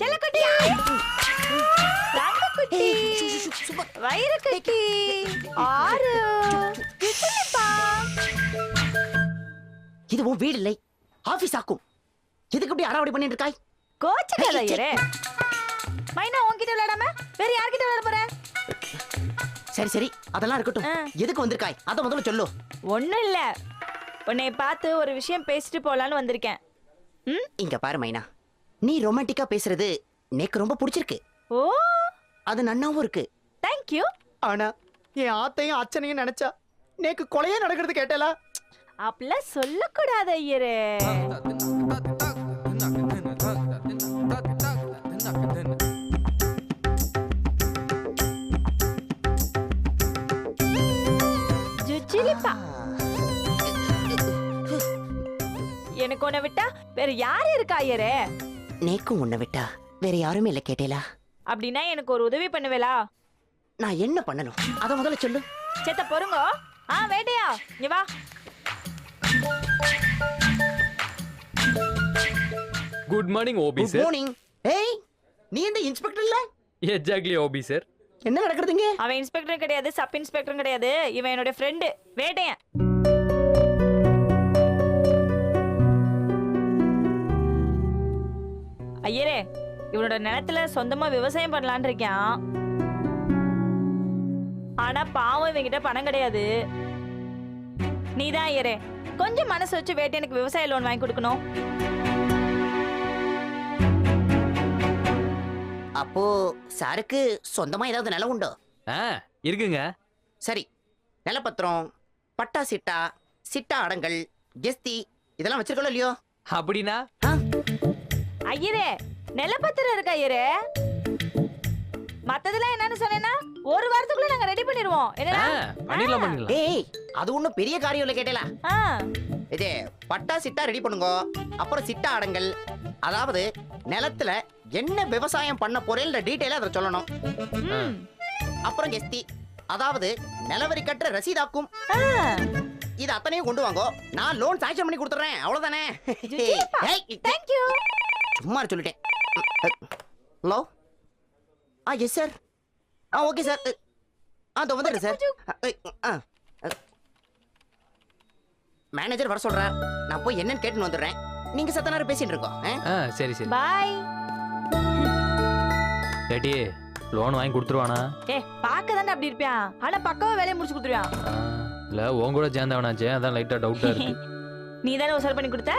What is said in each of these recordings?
செல்லக்குட்டி, தங்கக்குட்டி, வைரக்குட்டி, ஆறு, கிசுனிப்பா. இது உன் வீடு இல்லை, ஆபீஸ் ஆக்கும். எதுக்கு இப்படி அடாவடி பண்ணிட்டு இருக்காய்? கோச்சுக்காத ஐயரே. மைனா உன்கிட்ட விளையாடாம வேற யார்கிட்ட விளையாட போற? சரி சரி, அதெல்லாம் இருக்கட்டும். எதுக்கு வந்திருக்காய் அத முதல்ல சொல்லு. ஒண்ணும் இல்ல, உன்னை பார்த்து ஒரு விஷயம் பேசிட்டு போலான்னு வந்திருக்கேன். இங்க பாரு மைனா, நீ ரொமான்டிக்கா பேசுறது எனக்கு ரொம்ப பிடிச்சிருக்கு. ஓ, அது நன்னாவும் இருக்கு. Thank you. ஆனா என் ஆத்தையும் அச்சனையும் நினைச்சா நேக்கு கொலையே நடக்கிறது கேட்டல. அப்படிலாம் சொல்லக்கூடாது ஐயரே. எனக்கு உன்னை விட்டா வேற யாரு இருக்கா ஐயரே? நேக்கும் உன்னை விட்டா வேற யாருமே இல்ல கேட்டேலா. அப்படின்னா எனக்கு ஒரு உதவி பண்ணுவேலா? நான் என்ன பண்ணணும் அத முதல்ல சொல்லு. சேத்த பொறுங்க. வேட்டையா, இங்க வா. Good morning OP good sir. Morning. ஏய், நீ இந்த இன்ஸ்பெக்டர் இல்ல? Exactly OP sir. என்ன நடக்குதுங்க? அவன் இன்ஸ்பெக்டரும் கிடையாது, சப் இன்ஸ்பெக்டரும் கிடையாது. இவன் என்னோட ஃப்ரெண்டு வேட்டையன். ஐயரே, இவனோட நிலத்துல சொந்தமா விவசாயம் பண்ணலான்னு இருக்கான். ஆனா பாவம் இவங்கிட்ட பணம் கிடையாது. நீதான் ஐயரே கொஞ்சம் மனசு வச்சு வேட்டையனுக்கு விவசாய லோன் வாங்கி கொடுக்கணும். அப்போ சாருக்கு சொந்தமா ஏதாவது நிலம் உண்டோ? இருக்குங்க. சரி, நிலப்பத்திரம், பட்டா சிட்டா, சிட்டா அடங்கல், கெஸ்தி இதெல்லாம் வச்சிருக்கோம் இல்லையோ? அப்படின்னா ஐயரே, நிலப்பத்திரம் இருக்கு ஐயரே. மத்ததெல்லாம் என்னன்னு சொன்னேன்னா ஒரு வாரத்துக்குள்ள நாங்க ரெடி பண்ணிடுவோம். பண்ணிடலாம். ஏய், அது ஒண்ணும் பெரிய காரியம் இல்ல கேட்டேலா. இது பட்டா சிட்டா ரெடி பண்ணுங்க. அப்புறம் சிட்டா அடங்கல், அதாவது நிலத்துல என்ன விவசாயம் பண்ண போறேன்ற டீடைலா அதை சொல்லணும். அப்புறம் கெஸ்தி, அதாவது நிலவரி கட்டுற ரசீதாக்கும். இது அத்தனையும் கொண்டு வாங்க, நான் லோன் சாங்ஷன் பண்ணி கொடுத்துறேன். அவ்வளவுதானே? Thank you. சும்மா சொல்லிட்டேன். Hello. Yes sir. Okay sir. அதோ வந்துடுறேன் சார். மேனேஜர் வர சொல்றார், நான் போய் என்னன்னு கேட்டுன்னு வந்துடுறேன். நீங்க சத்த நேரம் பேசிட்டு இருக்கோம். சரி சரி. பை. ஏடி லோன் வாங்கி கொடுத்துருவானா? பாக்க தானே அப்படி இருப்பான், ஆனா பக்கவா வேலையை முடிச்சு கொடுத்துருவான். இல்ல உன் கூட சேர்ந்தவனாச்சே, அதான் லைட்டா டவுட்டா இருக்கு. நீ தானே உசார் பண்ணி கொடுத்த.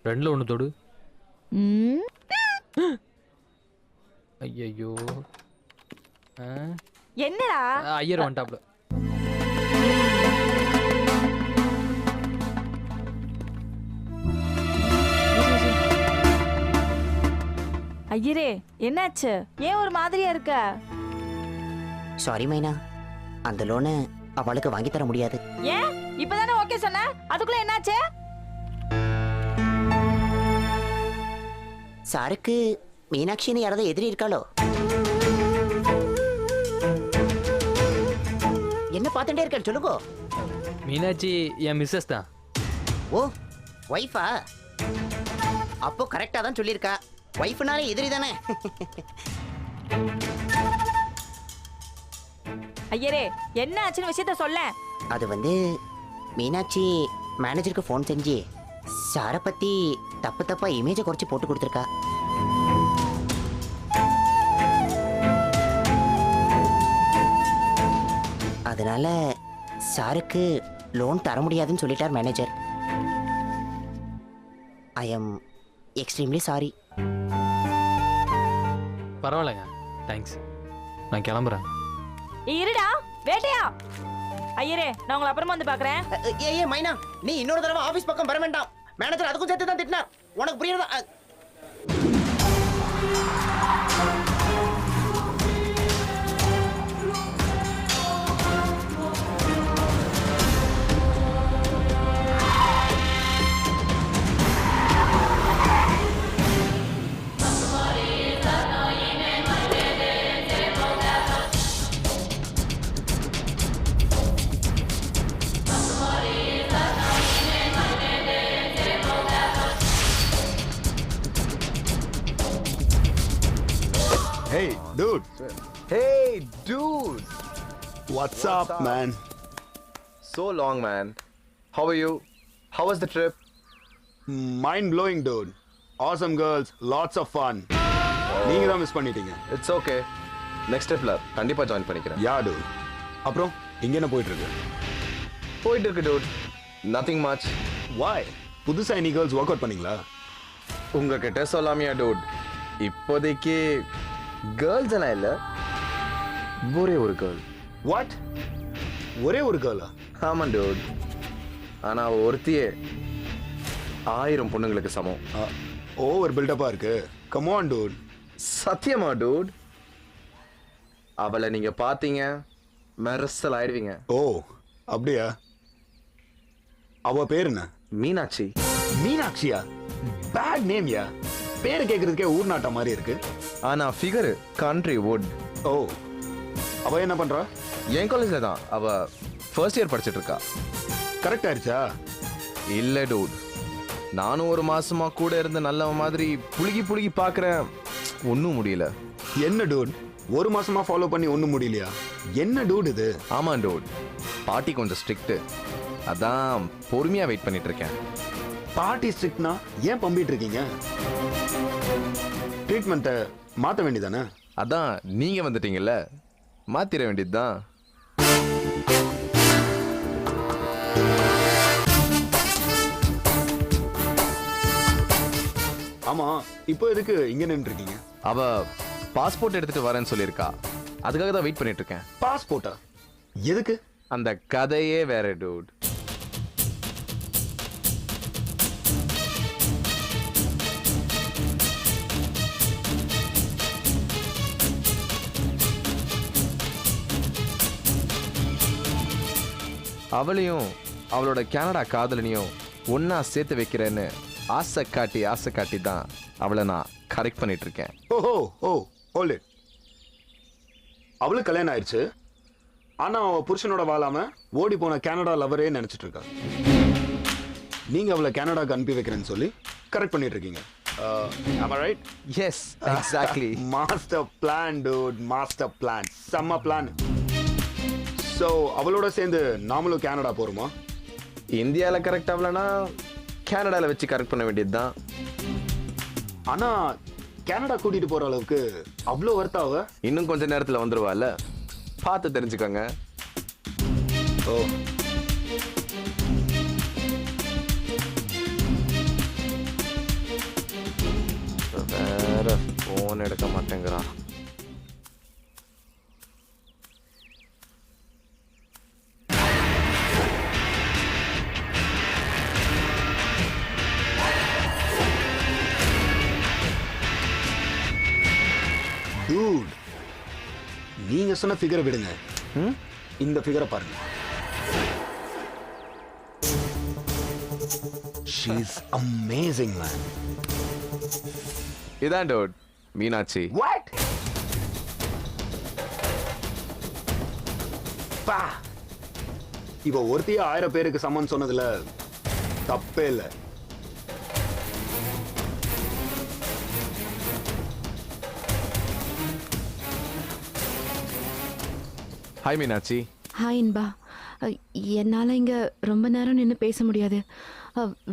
ரெண்டுல ஒண்ணு தொடு. ஐயோ, என்னடா ஐயர் வந்துட்டாப்ல. ஐயரே, என்னாச்சு? ஏன் ஒரு மாதிரியா இருக்க? சாரி மைனா, அந்த லோனை அவளுக்கு வாங்கி தர முடியாது. ஏன்? இப்பதானே ஓகே சொன்ன, அதுக்குள்ள என்னாச்சு? சாருக்கு மீனாட்சின்னு யாராவது எதிரி இருக்காளோ? என்ன பார்த்துட்டே இருக்க சொல்லுங்க. மீனாட்சி என் மிஸ்ஸஸ் தான். ஓ, வைஃபா? அப்போ கரெக்டா தான் சொல்லியிருக்கா. வைஃப்னாலே எதிரி தானே. ஐயரே, என்ன ஆச்சுன்னு விஷயத்த சொல்ல. அது வந்து மீனாட்சி மேனேஜருக்கு ஃபோன் செஞ்சு சாரை பத்தி தப்பு தப்பா இமேஜை குறைச்சு போட்டு கொடுத்துருக்கா. அதனால சாருக்கு லோன் தர முடியாதுன்னு சொல்லிட்டார் manager. I am extremely sorry. பரவாயில்லைங்க, தேங்க்ஸ். நான் கிளம்புறேன். இருடா வேட்டையா. ஐயரே நான் உங்களை அப்புறமா வந்து பாக்குறேன். ஏ மைனா, நீ இன்னொரு தடவை ஆபீஸ் பக்கம் வர வேண்டாம். மேனேஜர் அதுக்கும் சேர்த்து தான் திட்டினார். உனக்கு புரியுறதா? Hey, dude. Hey, dude! What's up, man? So long, man. How are you? How was the trip? Mind blowing, dude. Awesome girls, lots of fun. நீங்க தான் மிஸ் பண்ணிட்டீங்க. It's okay. Next tripல கண்டிப்பா ஜாயின் பண்ணிக்கிறேன். யா dude. அப்புறம் இங்க என்ன போயிட்டு இருக்கு? போயிட்டு இருக்கு dude. Nothing much. Why? புதுசா any girls work out பண்ணீங்களா? உங்ககிட்ட சொல்லாமையா dude? இப்போதைக்கு கேர்ள்ஸ் எல்லாம் இல்ல. ஒரே ஒரு கேர்ள். What? ஒரே ஒரு கேர்ளா? ஆமா dude. ஆனா ஒருத்தியே 1000 பொண்ணுங்களுக்கு சமம். ஓவர் பில்டப்பா இருக்கு. Come on, dude. சத்தியமா dude? அவளை நீங்க பாத்தீங்க மெர்சல் ஆயிடுவீங்க. ஓ, அப்படியா? அவ பேர் என்ன? மீனாட்சி. மீனாட்சியா? பேட் நேம் யா. பேரை கேக்குறதுக்கே ஊர் நாட்ட மாதிரி இருக்கு. ஆனா ஃபிகர் கண்ட்ரி வுட். ஓ, அவ என்ன பண்றா? என் காலேஜ்ல தான். அவ ஃபர்ஸ்ட் இயர் படிச்சிட்டு இருக்கா. கரெக்ட் ஆயிடுச்சா? இல்ல டூட், நானும் ஒரு மாசமா கூட இருந்து நல்ல மாதிரி புழுகி புழுகி பாக்குறேன். ஒன்னும் முடியல. என்ன டூட், ஒரு மாசமா ஃபாலோ பண்ணி ஒண்ணும் முடியலையா? என்ன டூட் இது? ஆமா டூட், பாட்டி கொஞ்சம் ஸ்ட்ரிக்ட். அதான் பொறுமையா வெயிட் பண்ணிட்டு இருக்கேன். பார்ட்டி ஸ்ட்ரிக்ட்னா ஏன் பம்பிட்டு இருக்கீங்க? ட்ரீட்மெண்ட்டை மாத்த வேண்டியதானே? அதான் நீங்க வந்துட்டீங்கல்ல, மாத்திர வேண்டியதுதான். ஆமா, இப்போ எதுக்கு இங்க நின்று இருக்கீங்க? அவ பாஸ்போர்ட் எடுத்துட்டு வரேன்னு சொல்லியிருக்கா. அதுக்காக தான் வெயிட் பண்ணிட்டு இருக்கேன். பாஸ்போர்ட்டா? எதுக்கு? அந்த கதையே வேற டூட். அவளையும் அவளோட கனடா காதலனையும் ஒன்னா சேர்த்து வைக்கிறேன்னு ஆசை காட்டி தான் அவளை நான் கரெக்ட் பண்ணிட்டு இருக்கேன். ஓஹோ, ஓ, ஹோல்ட் இட். அவளுக்கு கல்யாணம் ஆயிடுச்சு, ஆனா அவ புருஷனோட வாழாம ஓடி போன கனடா லவரே நினைச்சிட்டு இருக்கா. நீங்க அவளை கனடாக்கு அனுப்பி வைக்கிறேன்னு சொல்லி கரெக்ட் பண்ணிட்டு இருக்கீங்க. Am I right? Yes, exactly. Master plan dude, master plan. செம்ம பிளான். ஸோ அவளோட சேர்ந்து நாமளும் கனடா போறோமா? இந்தியாவில் கரெக்ட் ஆகலனா கனடாவில் வச்சு கரெக்ட் பண்ண வேண்டியதுதான். ஆனா கனடா கூட்டிட்டு போற அளவுக்கு அவ்வளோ வருத்தாவ? இன்னும் கொஞ்ச நேரத்தில் வந்துருவாள், பார்த்து தெரிஞ்சுக்கோங்க. ஓ, வேற ஃபோன் எடுக்க மாட்டேங்கிறான். டூட், நீங்க சொன்ன ஃபிகரை விடுங்க. இந்த ஃபிகரை பாருங்க. She's amazing, man. இதான் டூட் மீனாட்சி. What? பா, இவ ஒருத்திய 1000 பேருக்கு சமன் சொன்னதுல தப்பே இல்லை. ஹாய் மீனாட்சி. ஹாய் இன்பா. என்னால் இங்கே ரொம்ப நேரம் நின்று பேச முடியாது.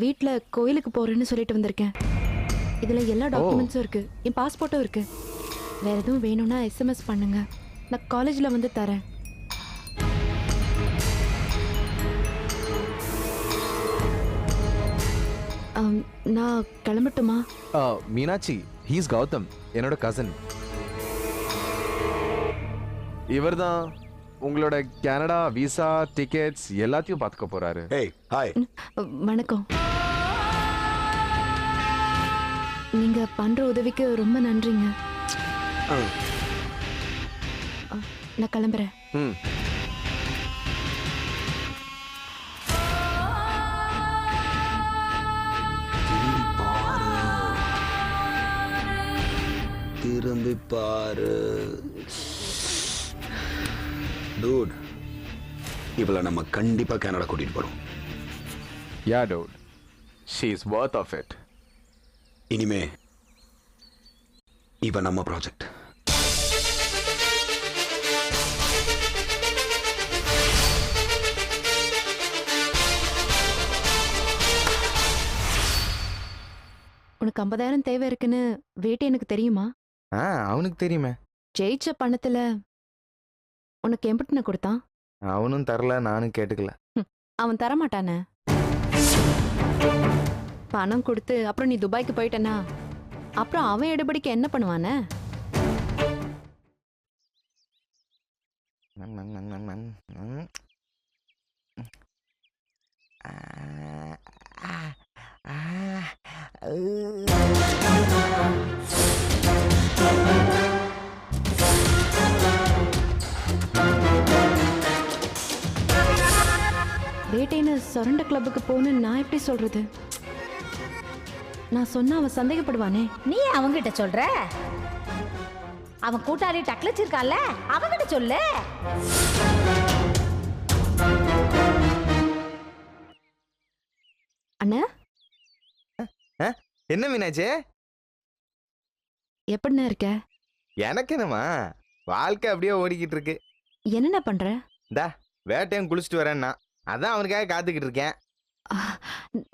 வீட்டில் கோயிலுக்கு போகிறேன்னு சொல்லிட்டு வந்திருக்கேன். இதில் எல்லா டாக்குமெண்ட்ஸும் இருக்குது, என் பாஸ்போர்ட்டும் இருக்குது. வேறு எதுவும் வேணும்னா எஸ்எம்எஸ் பண்ணுங்க, நான் காலேஜில் வந்து தரேன். நான் கிளம்பட்டுமா? மீனாட்சி, ஹீஸ் கௌதம், என்னோட கசன். இவர்தான் உங்களோட கனடா விசா டிக்கெட்ஸ் எல்லாத்தையும் பார்த்துக்க போறாரு. ஏய் ஹாய். வணக்கம். நீங்க பண்ற உதவிக்கு ரொம்ப நன்றிங்க. நான் கிளம்புறேன். ம். திரும்பி பாரு. டூட், இவளை நம்ம கண்டிப்பா கனடா கூட்டிட்டு போறோம். Yeah, dude. She's worth of it. இனிமே இவ நம்ம ப்ராஜெக்ட். உனக்கு 50,000 தேவை இருக்குன்னு வேட்டை எனக்கு தெரியுமா? அவனுக்கு தெரியுமே. ஜெயிச்ச பணத்துல உனக்கு எம்பிட்டுன கொடுத்தான்? அவனும் தரல, நானும் கேட்டுக்கல. அவன் தரமாட்டானே. பணம் கொடுத்து அப்புறம் நீ துபாய்க்கு போயிட்டனா அப்புறம் அவன் எடுபடிக்கு என்ன பண்ணுவானே? வேட்டைன்னு சொரண்ட கிளப்புக்கு போகணும்னு நான் எப்படி சொல்றது? நான் சொன்னா அவன் சந்தேகப்படுவானே. நீ அவங்கிட்ட சொல்ற? அவன் கூட்டாளி டக்லச் இருக்கான்ல, அவங்கிட்ட சொல்லு. அண்ணா, என்ன மீனாச்சே? எப்படிண்ணா இருக்க? எனக்கு என்னமா, வாழ்க்கை அப்படியே ஓடிக்கிட்டு இருக்கு. என்னண்ணா பண்ற? வேட்டையும் குளிச்சுட்டு வரேன்னா அதான் அவனுக்காக காத்துக்கிட்டு இருக்கேன்.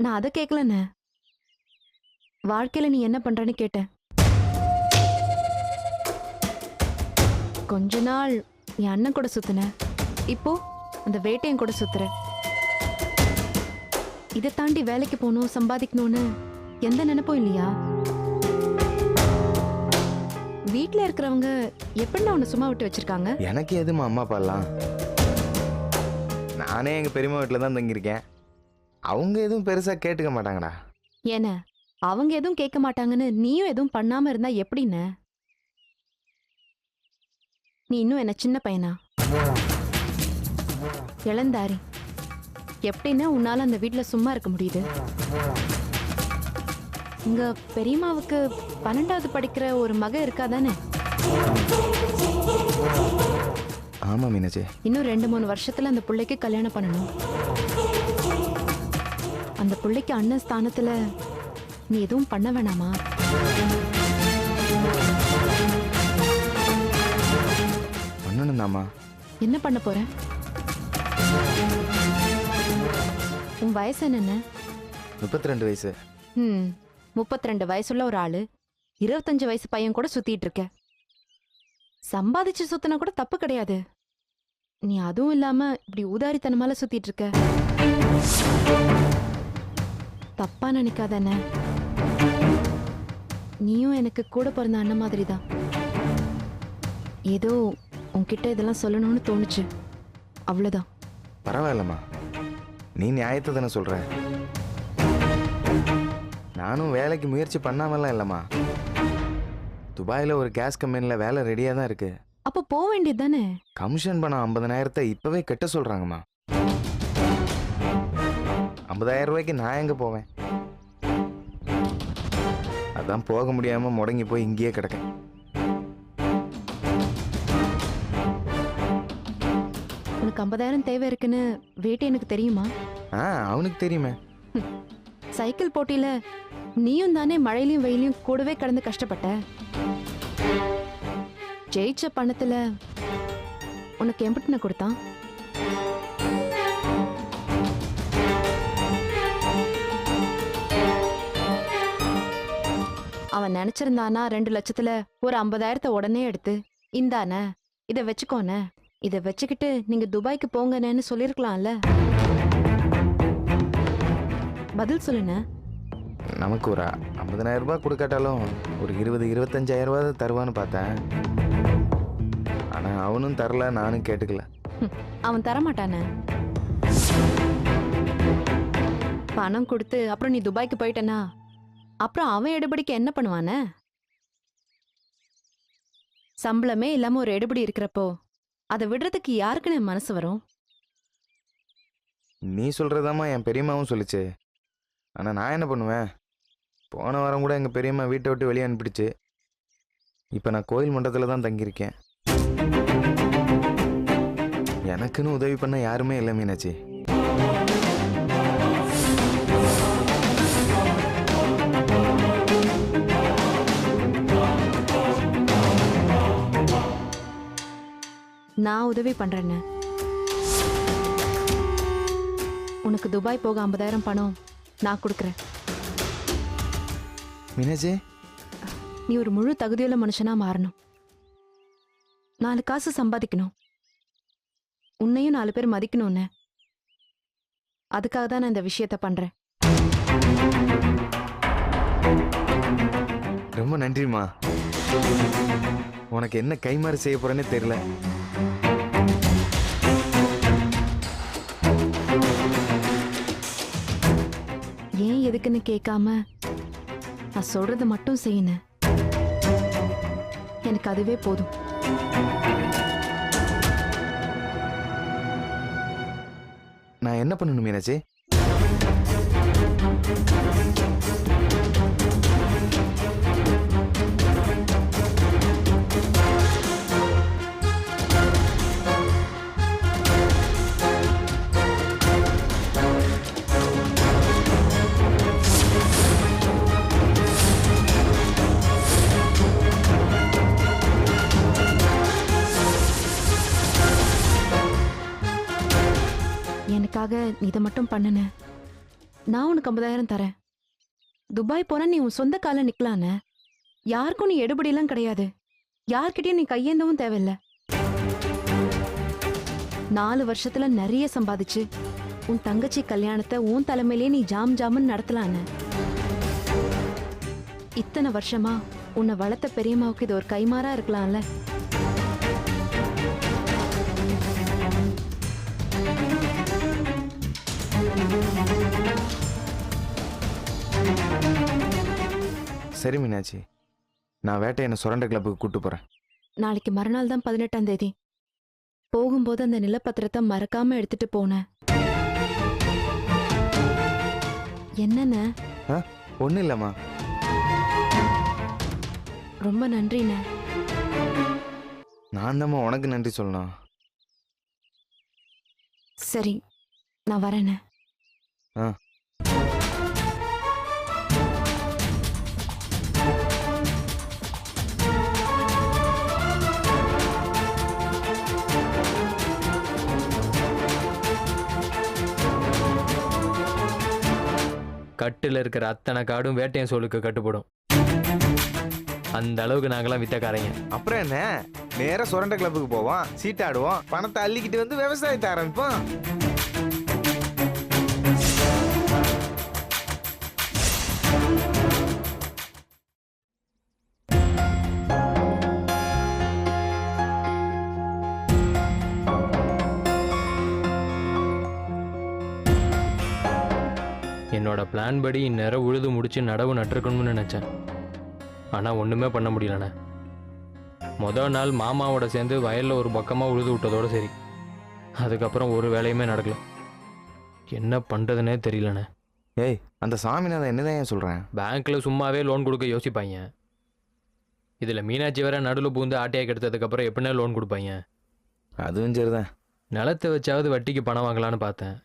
நான் அதை கேட்கலண்ணே. வாழ்க்கையில நீ என்ன பண்றன்னு கேட்டேன். கொஞ்ச நாள் என் அண்ணன் கூட சுத்தின, இப்போ அந்த வேட்டையன் கூட சுத்துற. இதை தாண்டி வேலைக்கு போகணும், சம்பாதிக்கணும்னு எந்த நினைப்பும் இல்லையா? வீட்டுல இருக்கிறவங்க எப்படின்னா உன்னை சும்மா விட்டு வச்சிருக்காங்க? எனக்கு எதுமா அம்மா அப்பாலாம்? நானே எங்க பெரியம்மா வீட்டில் தான் தங்கியிருக்கேன். அவங்க எதுவும் பெருசா கேட்டுக்க மாட்டாங்கடா. ஏன அவங்க எதுவும் கேட்க மாட்டாங்கன்னு நீயும் எதுவும் பண்ணாம இருந்தா எப்படின்னு? நீ இன்னும் என்ன சின்ன பையனா? இளந்தாரி. எப்படின்னா உன்னால அந்த வீட்டுல சும்மா இருக்க முடியுது? உங்க பெரியம்மாவுக்கு 12வது படிக்கிற ஒரு மக இருக்காதானே? ஆமா மீனாட்சி. இன்னும் 2-3 வருஷத்துல அந்த பிள்ளைக்கு கல்யாணம் பண்ணணும். அந்த பிள்ளைக்கு அண்ணன் ஸ்தானத்துல நீ எதுவும் பண்ண வேணாமா? பண்ணணும்தாம்மா. என்ன பண்ண போற? உன் வயசு என்னென்ன? 32 வயசு. 32 வயசுள்ள ஒரு ஆளு 25 வயசு பையன் கூட சுத்திட்டு இருக்க. சம்பாதிச்சு சுத்தினா கூட தப்பு கிடையாது. நீ அதுவும் இல்லாம இப்படி ஊதாரித்தனமால சுத்திட்டு இருக்க. தப்பா நினைக்காதானே? நீயும் எனக்கு கூட பிறந்த அண்ணன் மாதிரி தான். ஏதோ உன்கிட்ட இதெல்லாம் சொல்லணும்னு தோணுச்சு, அவ்வளவுதான். பரவாயில்லம்மா, நீ நியாயத்தை தானே சொல்ற. நானும் வேலைக்கு முயற்சி பண்ணாமலாம் இல்லம்மா. துபாயில ஒரு கேஸ் கம்பெனில வேலை ரெடியா தான் இருக்கு. அப்ப போக வேண்டியது தானே? கமிஷன் பணம் 50,000 இப்பவே கட்ட சொல்றாங்கம்மா. 50,000 ரூபாய்க்கு நான் எங்க போவேன்? அதான் போக முடியாம முடங்கி போய் இங்கேயே கிடக்கேன். உனக்கு 50,000 தேவை இருக்குன்னு வேட்டை எனக்கு தெரியுமா? அவனுக்கு தெரியுமே. சைக்கிள் போட்டியில நீயும் தானே மழையிலையும் வெயிலையும் கூடவே கடந்து கஷ்டப்பட்ட. ஜெயிச்ச பணத்துல உனக்கு எம்பிட்டுன கொடுத்தான்? அவன் நினைச்சிருந்தானா 2 லட்சத்துல ஒரு 50,000 உடனே எடுத்து இந்தானே இதை வச்சுக்கோனே, இதை வச்சுக்கிட்டு நீங்க துபாய்க்கு போங்கன்னு சொல்லிருக்கலாம்ல. பதில் சொல்லுன. நமக்கு ஒரு 50,000 ரூபாய் கொடுக்காட்டாலும் ஒரு 20-25,000 ரூபாய் தருவான்னு பார்த்தேன். ஆனா அவனும் தரல, நானும் கேட்டுக்கல. அவன் தரமாட்டானே. பணம் கொடுத்து அப்புறம் நீ துபாய்க்கு போயிட்டனா அப்புறம் அவன் எடுபடிக்கு என்ன பண்ணுவானே? சம்பளமே இல்லாம ஒரு எடுபடி இருக்கிறப்போ அதை விடுறதுக்கு யாருக்குன்னு மனசு வரும்? நீ சொல்றதாம்மா என் பெரியம்மாவும் சொல்லுச்சு. ஆனா நான் என்ன பண்ணுவேன்? போன வாரம் கூட எங்க பெரியம்மா வீட்டை விட்டு வெளியே அனுப்பிடுச்சு. இப்ப நான் கோயில் மண்டபத்துல தான் தங்கியிருக்கேன். எனக்குன்னு உதவி பண்ண யாருமே இல்லை மீனாட்சி. நான் உதவி பண்றேன்னு. உனக்கு துபாய் போக 50,000 பணம் நான் கொடுக்குறேன். மீனாட்சி, நீ ஒரு முழு தகுதியுள்ள மனுஷனா மாறணும். 4 காசு சம்பாதிக்கணும். உன்னையும் 4 பேர் மதிக்கணும்னு. அதுக்காக தான் நான் இந்த விஷயத்த பண்றேன். ரொம்ப நன்றிம்மா. உனக்கு என்ன கைமாறு செய்ய போறேன்னே தெரியல. ஏன் எதுக்குன்னு கேட்காம நான் சொல்றத மட்டும் செய்யணும். எனக்கு அதுவே போதும். நான் என்ன பண்ணணும் மீனாட்சி? எனக்காக நீ இதை மட்டும் பண்ணுன. நான் உனக்கு 50,000 தரேன். துபாய் போனா நீ உன் சொந்த கால நிக்கலான்னு. யாருக்கும் நீ எடுபடியெல்லாம் கிடையாது. யார்கிட்டயும் நீ கையேந்தவும் தேவையில்ல. 4 வருஷத்துல நிறைய சம்பாதிச்சு உன் தங்கச்சி கல்யாணத்தை உன் தலைமையிலேயே நீ ஜாம் ஜாமுன்னு நடத்தலான்னு. இத்தனை வருஷமா உன்னை வளர்த்த பெரியம்மாவுக்கு இது ஒரு கைமாறா இருக்கலாம்ல. சரி மீனாட்சி, நான் வேட்டையனை சுரண்ட கிளப்புக்கு கூட்டு போறேன். நாளைக்கு மறுநாள் தான் 18ஆம் தேதி. போகும்போது அந்த நிலப்பத்திரத்தை மறக்காம எடுத்துட்டு போனேன். என்னண்ணே? ஒன்றும் இல்லைம்மா. ரொம்ப நன்றிண்ணே. நான் தாம்மா உனக்கு நன்றி சொல்லணும். சரி, நான் வரேண்ணே. ஆ. கட்டில் இருக்கிற அத்தனை காடும் வேட்டையன் சோளுக்கு கட்டுப்படும். அந்த அளவுக்கு நாங்களாம் வித்தக்காரங்க. அப்புறம் என்ன, நேரா சுரண்ட கிளப்புக்கு போவோம், சீட்டாடுவோம், பணத்தை அள்ளிக்கிட்டு வந்து விவசாயத்தை ஆரம்பிப்போம். என்னோட பிளான் படி இந்நேரம் உழுது முடிச்சு நடவு நட்டிருக்கணும்னு நினச்சேன். ஆனால் ஒன்றுமே பண்ண முடியலண்ணே. முதல் நாள் மாமாவோட சேர்ந்து வயலில் ஒரு பக்கமாக உழுது விட்டதோடு சரி. அதுக்கப்புறம் ஒரு வேலையுமே நடக்கல. என்ன பண்ணுறதுனே தெரியலண்ணே. ஏய், அந்த சாமிநாதன் என்னதான் ஏன் சொல்கிறேன்? பேங்க்கில் சும்மாவே லோன் கொடுக்க யோசிப்பாங்க. இதில் மீனாட்சி வேற நடுவில் பூந்து ஆட்டையாக கெடுத்ததுக்கப்புறம் எப்படின்னா லோன் கொடுப்பாங்க. அதுவும் சரிதான். நிலத்தை வச்சாவது வட்டிக்கு பணம் வாங்கலான்னு பார்த்தேன்.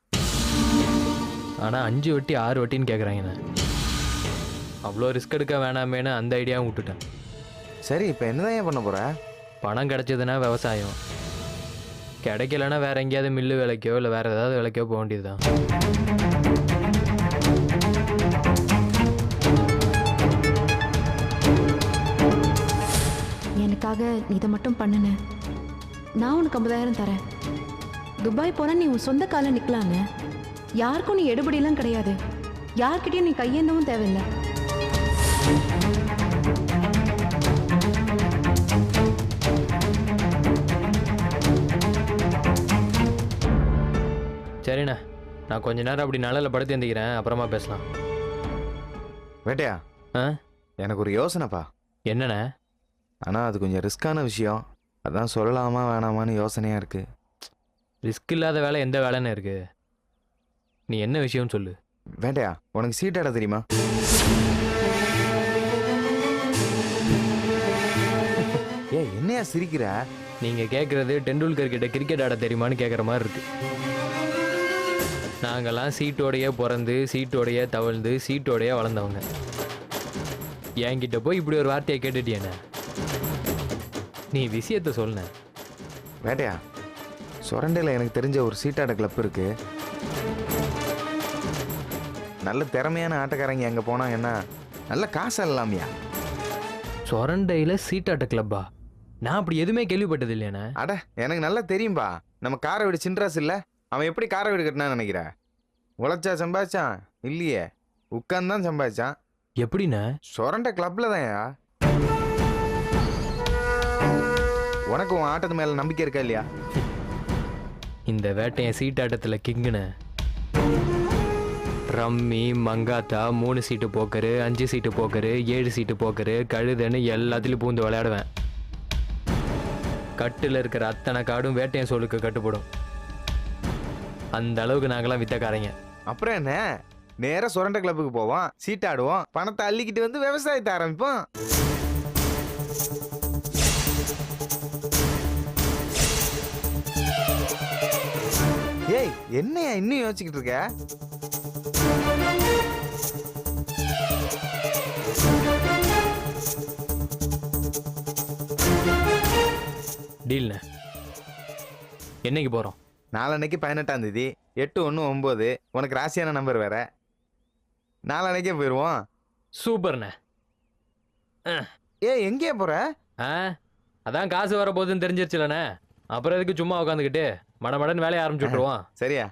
ஆனால் 5 வட்டி 6 வட்டின்னு கேட்குறாங்கண்ணே. அவ்வளோ ரிஸ்க் எடுக்க வேணாமேன்னு அந்த ஐடியாவும் விட்டுட்டேன். சரி, இப்போ என்னதான் ஏன் பண்ண போற? பணம் கிடைச்சதுன்னா விவசாயம், கிடைக்கலன்னா வேற எங்கேயாவது மில்லு வேலைக்கோ இல்லை வேற ஏதாவது வேலைக்கோ போக வேண்டியதுதான். எனக்காக நீ இதை மட்டும் பண்ணுன. நான் உனக்கு 50,000 தரேன். துபாய் போனா நீ உன் சொந்த கால நிக்கலான்னு. யாருக்கும் நீ எடுபடியெல்லாம் கிடையாது. யார்கிட்டயும் நீ கையேந்தவும் தேவையில்லை. நான் கொஞ்ச நேரம் அப்படி நிழல்ல படுத்து எந்திக்கிறேன், அப்புறமா பேசலாம். வேட்டையா ஆ எனக்கு ஒரு யோசனைப்பா. என்னண்ணே? ஆனால் அது கொஞ்சம் ரிஸ்க்கான விஷயம். அதான் சொல்லலாமா வேணாமான்னு யோசனையாக இருக்கு. ரிஸ்க் இல்லாத வேலை எந்த வேலைன்னு இருக்கு? நீ என்ன விஷயம்னு சொல்லு. வேட்டையா உனக்கு சீட் ஆட தெரியுமா? என்னையா சிரிக்கிற? நீங்க கேட்கறது டெண்டுல்கர் கிட்ட கிரிக்கெட் ஆட தெரியுமான்னு கேட்குற மாதிரி இருக்கு. நாங்கெல்லாம் சீட்டோடையே பிறந்து சீட்டோடையே தவழ்ந்து சீட்டோடையே வளர்ந்தவங்க. என்கிட்ட போய் இப்படி ஒரு வார்த்தையை கேட்டுட்டியானே? நீ விஷயத்த சொல்லுன. வேட்டையா சொரண்டையில் எனக்கு தெரிஞ்ச ஒரு சீட்டாட கிளப் இருக்கு. நல்ல திறமையான ஆட்டக்காரங்க அங்கே போனாங்கன்னா நல்ல காசு இல்லாமையா? சொரண்டையில் சீட்டாட்ட கிளப்பா? நான் அப்படி எதுவுமே கேள்விப்பட்டது இல்லையாண்ணே. அட எனக்கு நல்லா தெரியும்பா. நம்ம காரை வீடு சின்ராஸ் இல்லை, அவன் எப்படி காரை வீடு கட்டினான்னு நினைக்கிற? உழைச்சா சம்பாதிச்சான்? இல்லையே, உட்கார்ந்தான் சம்பாதிச்சான். எப்படிண்ணே? சொரண்டை கிளப்ல தான்யா. உனக்கு உன் ஆட்டத்து மேல நம்பிக்கை இருக்கா இல்லையா? இந்த வேட்டையன் சீட்டாட்டத்தில் கிங்குண்ணே. ரம்மி, மங்காத்தா, 3 சீட்டு போக்கரு, 5 சீட்டு போக்கரு, 7 சீட்டு போக்கரு, கழுதன்னு எல்லாத்துலேயும் பூந்து விளையாடுவேன். கட்டில் இருக்கிற அத்தனை காடும் வேட்டையன் சோளுக்கு கட்டுப்படும். அந்த அளவுக்கு நாங்களாம் வித்தக்காரங்க. அப்புறம் என்ன, நேரா சொரண்டை கிளப்புக்கு போவோம், சீட்டாடுவோம், பணத்தை அள்ளிக்கிட்டு வந்து விவசாயத்தை ஆரம்பிப்போம். ஏய் என்னையா இன்னும் யோசிச்சுக்கிட்டு இருக்க? டீல்ண்ணே. என்னைக்கு போகிறோம்? நாளன்னைக்கு 18ஆம் தேதி 8/1/9. உனக்கு ராசியான நம்பர் வேற. நாளன்னைக்கே போயிடுவோம். சூப்பர்ண்ணே. ஏய் எங்கேயா போற? அதான் காசு வர போகுதுன்னு தெரிஞ்சிருச்சுலண்ணே. அப்புறம் எதுக்கு சும்மா உட்காந்துக்கிட்டு மடமடன்னு வேலையை ஆரம்பிச்சு விட்ருவோம். சரியா?